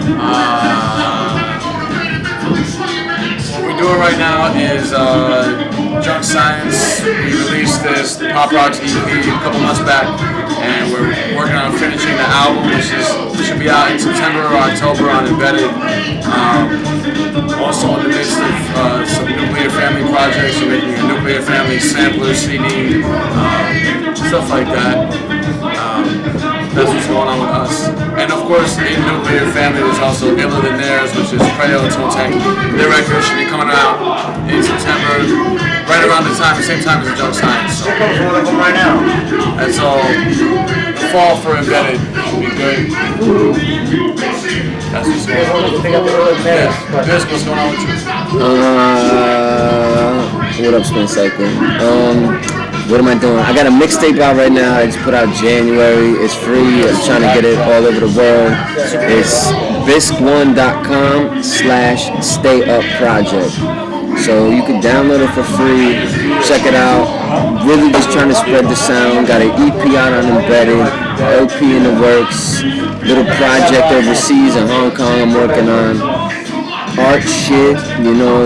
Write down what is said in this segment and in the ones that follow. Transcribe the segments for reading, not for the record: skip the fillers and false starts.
What we're doing right now is Junk Science. We released this Pop Rocks EP a couple months back, and we're working on finishing the album, which should be out in September or October on Embedded. Also in the midst of some nuclear family projects. We're making a nuclear family sampler CD, stuff like that. That's what's going on with us. And of course, in Nuclear Family, there's also Iller Than Theirs, which is Krayo and Tank. Their record should be coming out in September, right around the same time as the Junk Science. So right now. And so, the fall for Embedded should be good. That's what's going on. Yeah. This, what's going on with you? What up, Spin Cycle? What am I doing? I got a mixtape out right now. I just put out January. It's free. I'm trying to get it all over the world. It's bisc1.com/stayupproject. So you can download it for free. Check it out. Really just trying to spread the sound. Got an EP out on Embedded. LP in the works. Little project overseas in Hong Kong I'm working on. Art shit,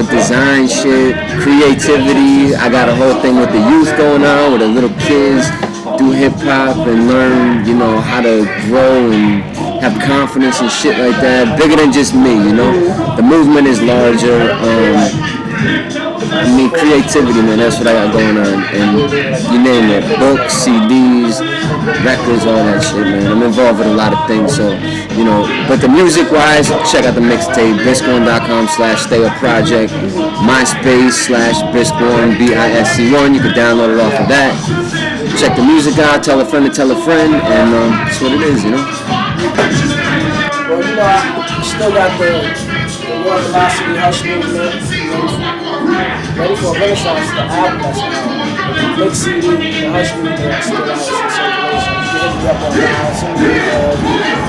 design shit, creativity. I got a whole thing with the youth going on, with the little kids do hip hop and learn, how to grow and have confidence and shit like that. Bigger than just me, The movement is larger. Creativity, man, that's what I got going on. And you name it, books, CDs, records, all that shit, man. I'm involved with a lot of things, so, but the music-wise, check out the mixtape, bisc1.com/stayupproject, MySpace/bisc1, BISC1. You can download it off of that. Check the music out, tell a friend to tell a friend, and that's what it is, Well, I still got the Lower Velocity Hush movement. Ready for a Renaissance, the album that's out. The big CD, the Hush movement is still out in circulation. You can hit me up on that.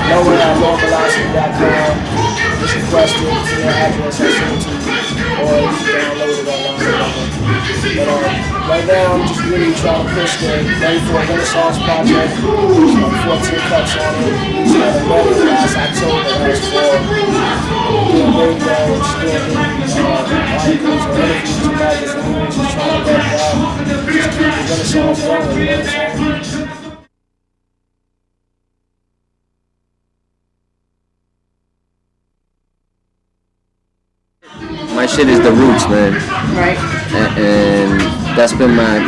Lower at lowervelocity.com. Just request it to their address, I send it to you. Or you can download it online. But right now, I'm just really trying to push the Ready for a Renaissance project. There's like 14 cuts on it. It's got a record last October, last fall. Doing very well, just doing articles or interviews and magazines, just trying to let it out. Just keep the Renaissance going, My shit is the roots, man. Right. And that's been my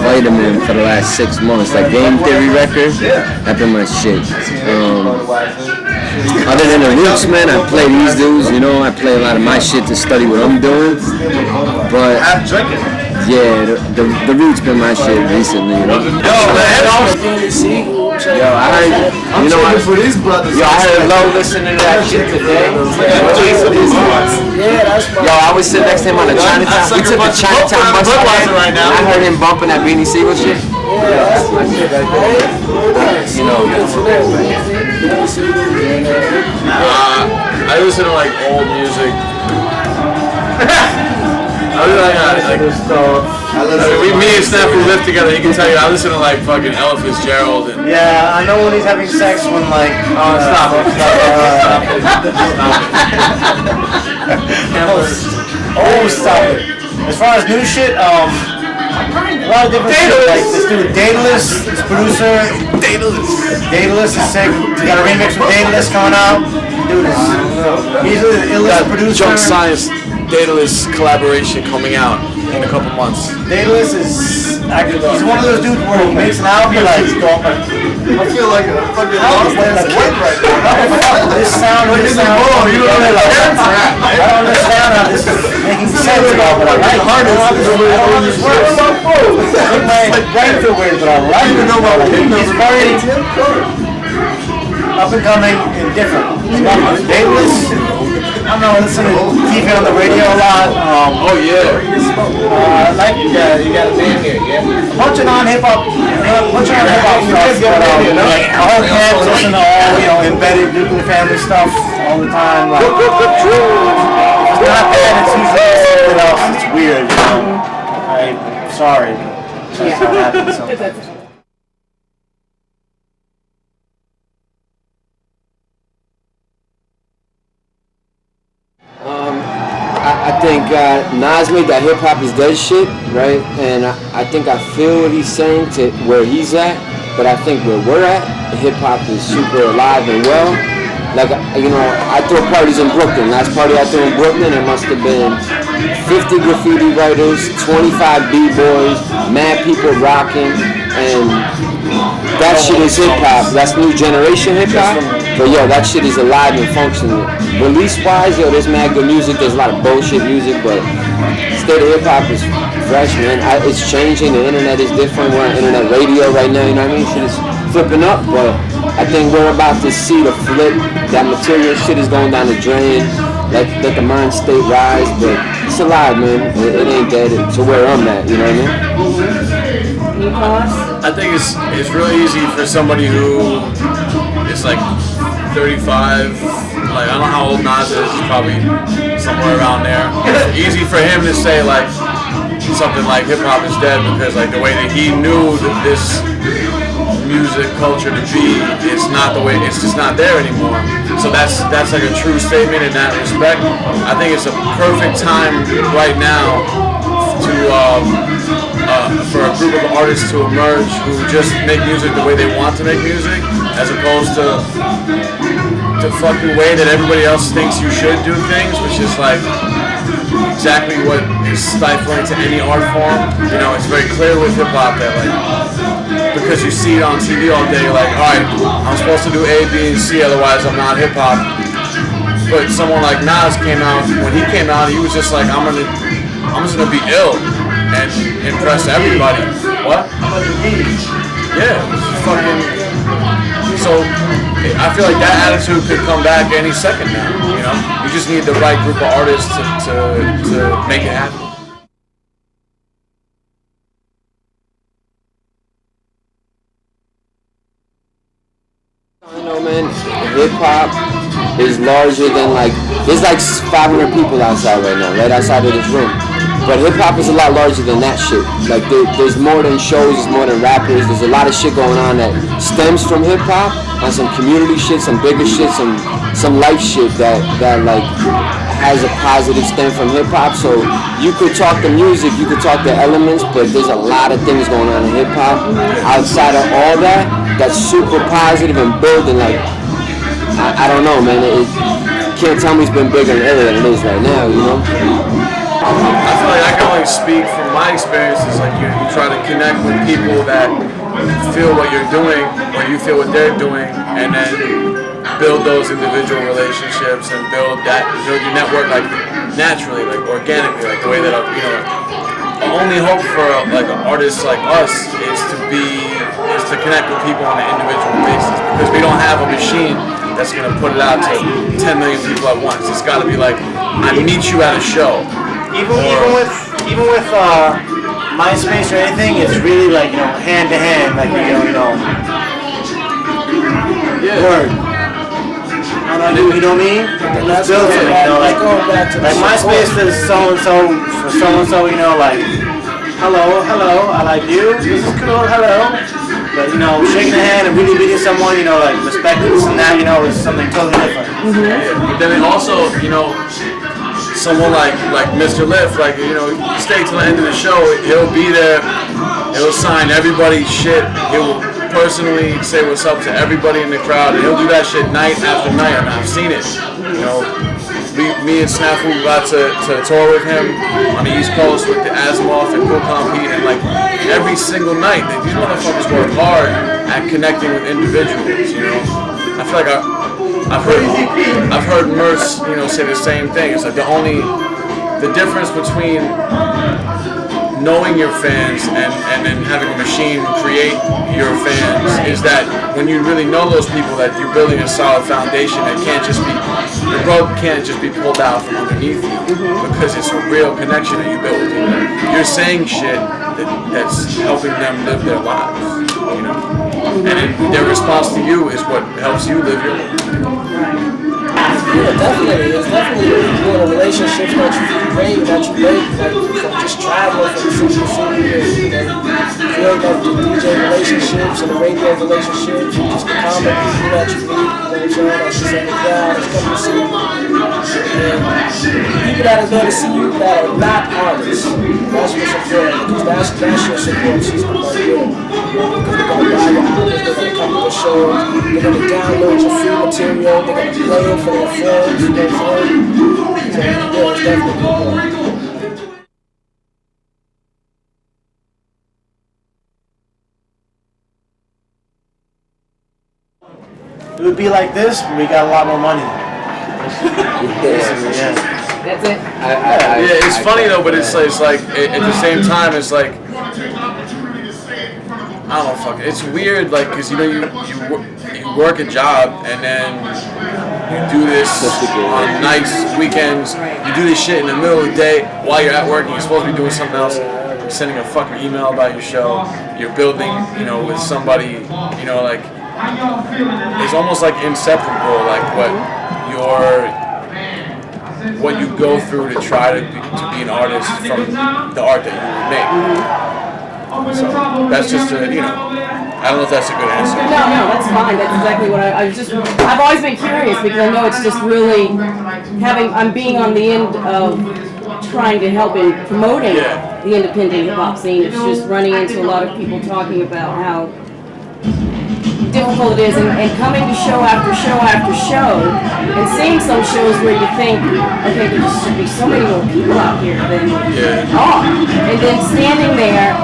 vitamin for the last 6 months. Like Game Theory records, that's been my shit. Other than the roots, man, I play these dudes, I play a lot of my shit to study what I'm doing. But yeah, the roots been my shit recently, Yo, man. Yo, I heard, I heard Low listening to that shit today. Yo, I was sitting next to him on the Chinatown. We took the Chinatown bus ride. I heard him bumping that Beanie Siegel shit. That's my shit right there. I listen to like old music. Me and Snafu live together. He can tell you I listen to like fucking Ella Fitzgerald and yeah, I know when he's having sex when like stop it. Stop it. As far as new shit, a lot of different shit. Like this dude Daedalus, this producer. Daedalus is sick. We got a remix with Daedalus coming out. Dude, he's the illest producer. Junk Science Daedalus collaboration coming out in a couple months. Daedalus is he's one of those dudes where he makes an album like I feel like a fucking lost ass kid right now. this sound. I don't understand how this is making sense at all, but I like it. I don't know how this works. My brain feel weird, but I like it. He's very up and coming and different. Daedalus, I don't know, I listen to TV on the radio a lot. You got a band here, yeah? A bunch of non-hip hop stuff. My whole camp listen to all, embedded nuclear family stuff all the time. Like, if it's not that, it's usually something else. It's weird, I'm sorry, but that's how it happens sometimes. think Nas made that hip hop is dead shit, right? And I think I feel what he's saying to where he's at, but I think where we're at, hip hop is super alive and well. Like, you know, I throw parties in Brooklyn. Last party I threw in Brooklyn, it must have been 50 graffiti writers, 25 b-boys, mad people rocking, and that shit is hip hop. That's new generation hip hop. But yo, that shit is alive and functioning. Release wise, yo, there's mad good music. There's a lot of bullshit music, but state of hip hop is fresh, man. It's changing. The internet is different. We're on internet radio right now. You know what I mean? Shit is flipping up, but I think we're about to see the flip. That material shit is going down the drain. Let the mind state rise, but it's alive, man. It ain't dead. To where I'm at, you know what I mean? I think it's really easy for somebody who is like 35. Like, I don't know how old Nas is. He's probably somewhere around there. It's easy for him to say like something like hip hop is dead because like the way that he knew that this music culture to be, it's not the way, it's just not there anymore. So that's like a true statement in that respect. I think it's a perfect time right now to for a group of artists to emerge who just make music the way they want to make music, as opposed to the fucking way that everybody else thinks you should do things, which is like exactly what is stifling to any art form. You know, it's very clear with hip hop that like, because you see it on TV all day, you're like, alright, I'm supposed to do A, B, and C, otherwise I'm not hip hop. But someone like Nas came out, when he came out, he was just like, I'm just gonna be ill and impress everybody. What? Yeah, it's fucking. So I feel like that attitude could come back any second now. You know, you just need the right group of artists to make it happen. I know, man, hip hop is larger than like, there's like 500 people outside right now, right outside of this room. But hip hop is a lot larger than that shit. Like there's more than shows, there's more than rappers, there's a lot of shit going on that stems from hip hop, on some community shit, some bigger shit, some life shit that like has a positive stem from hip hop. So you could talk the music, you could talk the elements, but there's a lot of things going on in hip hop outside of all that that's super positive and building. Like I don't know, man. It can't tell me it's been bigger and iller than it is right now, you know? I feel like I can only speak from my experiences. Like you try to connect with people that feel what you're doing or you feel what they're doing, and then build those individual relationships and build your network like naturally, like organically, like the way that the only hope for like artists like us is to connect with people on an individual basis, because we don't have a machine that's gonna put it out to 10 million people at once. It's gotta be like, I meet you at a show. Even with MySpace or anything, it's really like, you know, hand to hand, like word. You know what I mean? Let's build something, you know, like MySpace is so and so for so and so, you know, like hello, I like you, this is cool, hello. But you know, shaking the hand and really meeting someone, you know, like respecting this and that, you know, is something totally different. But then it also, you know, someone like Mr. Lift, like, you know, stay till the end of the show, he'll be there, he'll sign everybody's shit, he'll personally say what's up to everybody in the crowd, and he'll do that shit night after night. I mean, I've seen it. You know, me and Snafu got to tour with him on the East Coast with the Asimov and Cool Compete, and like every single night, these motherfuckers work hard at connecting with individuals. You know, I feel like I've heard Merce, you know, say the same thing. It's like the difference between knowing your fans and then having a machine create your fans is that when you really know those people, that you're building a solid foundation that can't just be, the rug can't just be pulled out from underneath you, because it's a real connection that you build with people. You're saying shit that's helping them live their lives, you know, and then their response to you is what helps you live your life. Yeah, definitely. It's definitely building relationships that you create, that you make, like from just traveling from city to city, and create like the DJ relationships and the radio relationships and just the common people that you meet, you know what I'm saying? That's just in the crowd that's coming to see you. And people that are there to see you that are not artists, that's what's important, because that's your support system right there. Because they're going to buy your albums, they're going to come to the shows, they're going to download your free material, they're going to play it for their friends, you know what I'm saying? So, yeah, it's definitely important. It would be like this, but we got a lot more money. Yeah. That's it. Yeah, it's funny though, but it's like at the same time, it's like I don't know, fuck it. It's weird, like, cause you know you work a job and then you do this on nights, weekends. You do this shit in the middle of the day while you're at work and you're supposed to be doing something else. You're sending a fucking email about your show. You're building, you know, with somebody, you know, like. It's almost like inseparable, like what you go through to try to be an artist from the art that you make. So that's just a, you know, I don't know if that's a good answer. No, that's fine. That's exactly what I've always been curious because I know it's just really I'm being on the end of trying to help in promoting the independent hip hop scene. It's just running into a lot of people talking about how difficult it is, and coming to show after show after show, and seeing some shows where you think, okay, there just should be so many more people out here than and then standing there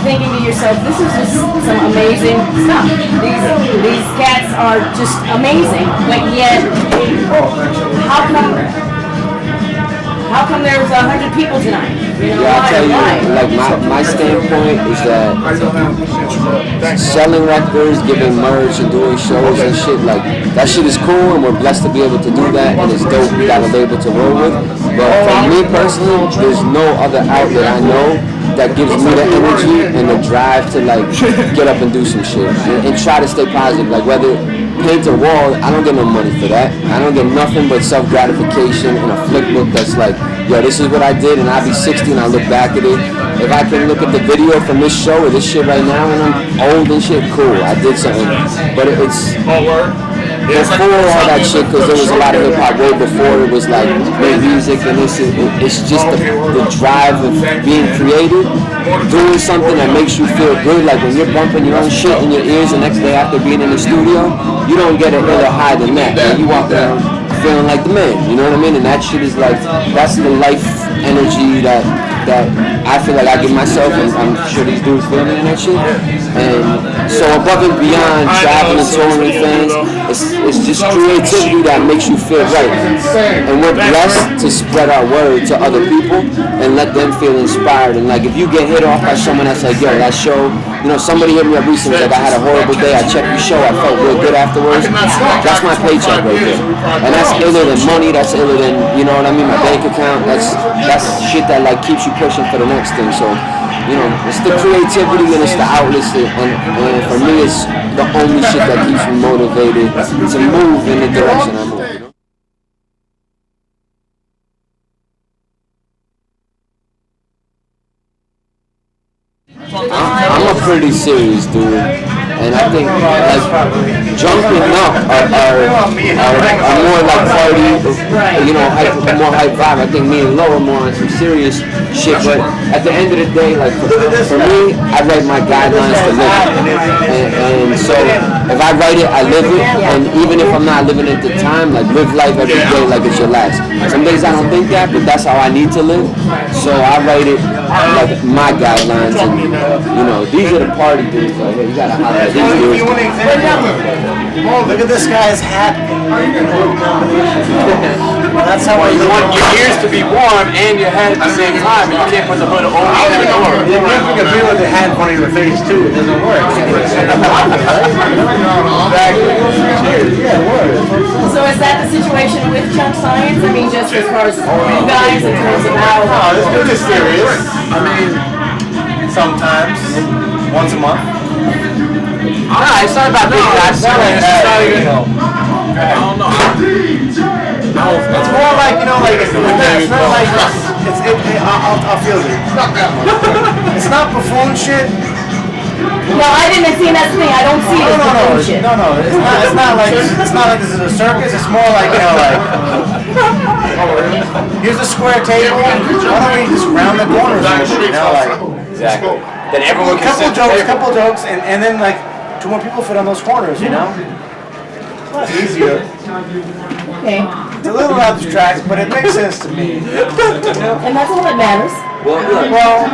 thinking to yourself, this is just some amazing stuff. These cats are just amazing, but yet how come there was 100 people tonight? You know, I'll tell you, like my standpoint is that selling records, giving merch, and doing shows and shit, like that shit is cool, and we're blessed to be able to do that, and it's dope. We got a label to roll with. But for me personally, there's no other outlet I know that gives me the energy and the drive to like get up and do some shit and try to stay positive. Like whether paint a wall, I don't get no money for that. I don't get nothing but self-gratification and a flip book that's like, yo, this is what I did, and I'll be 60 and I'll look back at it. If I can look at the video from this show or this shit right now and I'm old and shit, cool, I did something. But it's before all that shit, because there was a lot of hip hop way before it was like made music, and it's just the drive of being creative, doing something that makes you feel good. Like when you're bumping your own shit in your ears the next day after being in the studio, you don't get a iller high than that. Man. You walk around feeling like the man, you know what I mean? And that shit is like, that's the life energy that I feel like I give myself, and I'm sure these dudes feel me in that shit. And so above and beyond traveling and touring fans, it's just creativity that makes you feel right. And we're blessed to spread our word to other people and let them feel inspired. And like if you get hit off by someone that's like, yo, that show, you know, somebody hit me up recently, like I had a horrible day, I checked your show, I felt real good afterwards. That's my paycheck right there. And that's iller than money, that's iller than, you know what I mean, my bank account, that's shit that like keeps you pushing for the next thing. So, you know, it's the creativity and it's the outlets, and for me it's the only shit that keeps me motivated to move in the direction I move. I'm a pretty serious dude, and I think like jumping up are more like party, you know, more hype vibe. I think me and Loer more on some serious shit, but at the end of the day, like for me, I write my guidelines to live it, and so if I write it, I live it, and even if I'm not living it at the time, like live life every day like it's your last. Some days I don't think that, but that's how I need to live, so I write it like my guidelines, and you know, these are the party dudes. Like, hey, you gotta holler at these dudes. Look at this guy's hat. That's how you want your ears to be warm and your head at the same time, and you can't put the hood over the door. You can feel with the hat in front of your face too. It doesn't work. So is that the situation with Chunk Science? I mean, just as far as you guys in terms of how... No, this dude is serious. I mean, sometimes, once a month. It's not about being that serious. I don't know. It's more like, you know, like it's not like I'll feel it. It's not buffoon shit. No, I didn't see that's the thing. I don't see it as buffoon shit. No. It's not like this is a circus. It's more like here's a square table. Why don't we just round the corners? Exactly. Then everyone can couple jokes, and then like 2 more people fit on those corners. It's easier. Okay. It's a little abstract, but it makes sense to me. And that's all that matters. Well,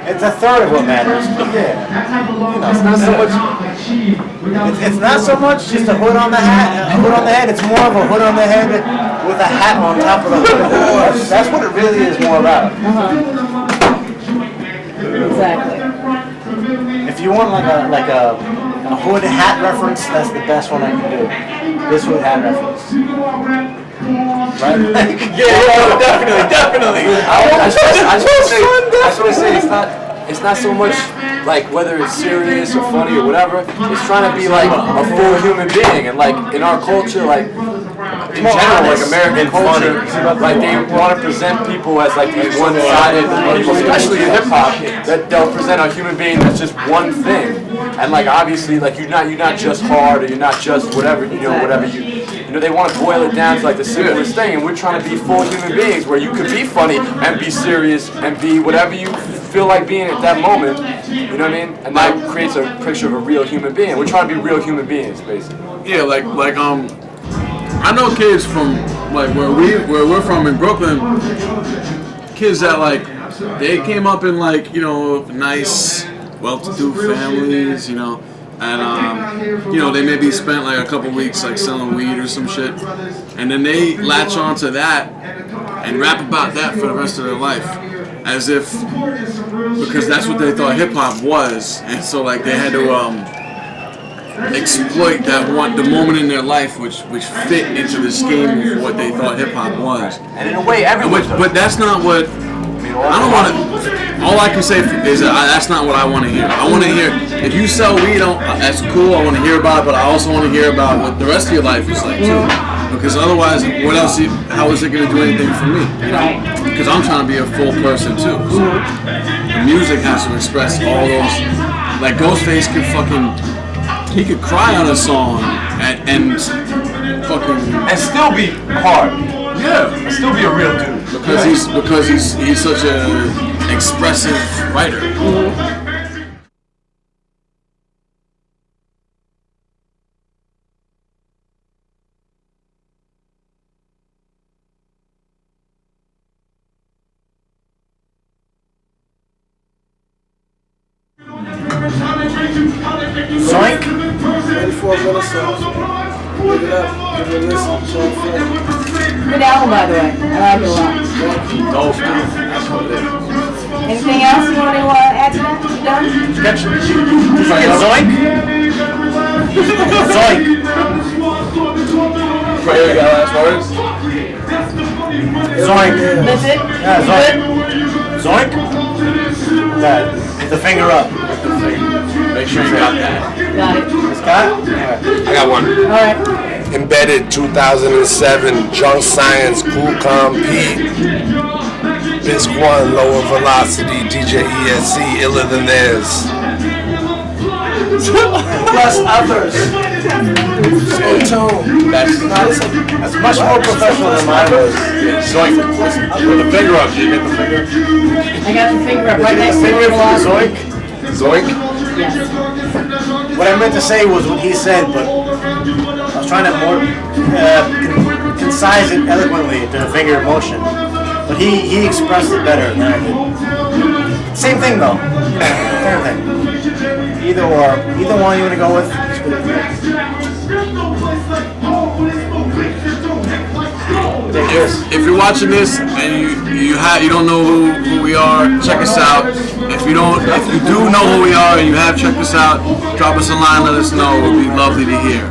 it's a third of what matters. But yeah. It's not so much. It's not so much just a hood on the head. It's more of a hood on the head with a hat on top of the hood. That's what it really is more about. Exactly. If you want like a hood hat reference, that's the best one I can do. This hood hat reference. Right? Yeah, definitely. I just want to say it's not so much like whether it's serious or funny or whatever. It's trying to be like a full human being, and like in our culture, like in general, like American culture, like they want to present people as like these one-sided people, especially in hip hop, that they'll present a human being that's just one thing, and like obviously, like you're not just hard or you're not just whatever whatever they want to boil it down to like the simplest thing, and we're trying to be full human beings where you could be funny and be serious and be whatever you feel like being at that moment. You know what I mean? And that creates a picture of a real human being. We're trying to be real human beings, basically. Yeah, like I know kids from like where we're from in Brooklyn, kids that like they came up in like nice, well-to-do families, and they maybe spent like a couple weeks like selling weed or some shit, and then they latch onto that and rap about that for the rest of their life, as if because that's what they thought hip hop was, and so like they had to exploit the moment in their life which fit into the scheme of what they thought hip hop was. And in a way, everyone. But that's not what. I don't want to. All I can say is that's not what I want to hear. I want to hear if you sell weed, that's cool. I want to hear about it, but I also want to hear about what the rest of your life is like too. Because otherwise, what else? How is it going to do anything for me? Because I'm trying to be a full person too. So the music has to express all those. Like Ghostface could he could cry on a song and still be hard. Yeah, and still be a real dude. Because he's such an expressive writer. Zoink. 24 minutes songs. Look it up. Give it a listen. Good album, by the way. I like it a lot. Dope, man. That's what it is. Anything else you want to add to that? You done? Zoink. Zoink. Krayo, you got last words? Zoink. That's it? Yeah, zoink. Zoink. That. With the finger up. Make sure you got that. Got it. Scott? I got one. All right. Embedded 2007, Junk Science, Cool Calm P, Bisc One, Lower Velocity, DJ ESC, Iller Than Theirs. Plus others. Tone. That's much more professional than mine was. Zoink. Put the finger up. Did you get the finger? I got the finger up right next to Finger the for Zoink? Zoink? Yes. What I meant to say was what he said, but I was trying to more concise it eloquently to a finger motion. But he expressed it better than I did. Same thing though. Same thing. Either one you want to go with. It's good. If you're watching this and you don't know who we are, check us out. If you do know who we are and you have checked us out, drop us a line, let us know. It would be lovely to hear.